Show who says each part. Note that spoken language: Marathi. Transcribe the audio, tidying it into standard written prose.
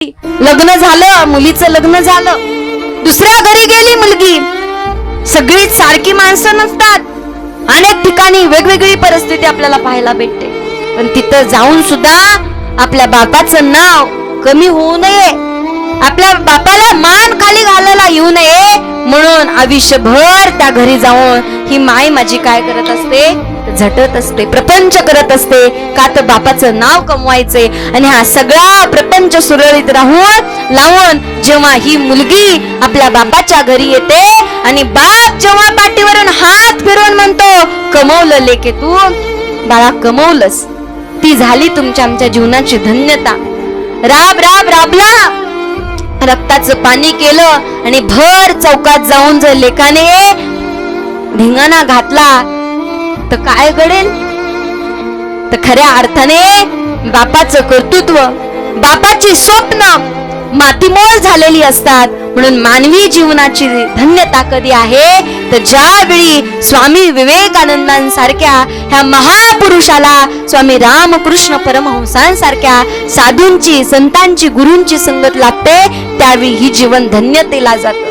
Speaker 1: लग्न झालं, मुलीचं लग्न झालं, दुसऱ्या घरी गेली मुलगी. सगळीच सारखी माणसं नसतात. अनेक ठिकाणी वेगवेगळी परिस्थिती आपल्याला पाहायला भेटते. पण तिथं जाऊन सुद्धा आपल्या बापाचं नाव कमी होऊ नये, आपल्या बापाला मान खाली घालायला येऊ नये म्हणून आयुष्यभर त्या घरी जाऊन ही माय माझी काय करत असते, झटत असते, प्रपंच करत असते. का तर बापाचं नाव कमवायचे. आणि हा सगळा प्रपंच सुरळीत लावून जेव्हा ही मुलगी आपल्या बापाच्या घरी येते आणि बाप जेव्हा पाठीवरून हात फिरवून म्हणतो, कमवलं लेके तू बाळा, कमवलंस, ती झाली तुमच्या आमच्या जीवनाची धन्यता. राबला, रक्ताचं पाणी केलं आणि भर चौकात जाऊन जर लेकाने धिंगाणा घातला तर काय घडेल? तर खऱ्या अर्थाने बापाचं कर्तृत्व, बापाची स्वप्न मातीमोल झालेली असतात. म्हणून मानवी जीवनाची धन्यता कधी आहे तर ज्यावेळी स्वामी विवेकानंदांसारख्या ह्या महापुरुषाला, स्वामी रामकृष्ण परमहंसांसारख्या साधूंची, संतांची, गुरूंची संगत लागते, त्यावेळी ही जीवन धन्यतेला जातं.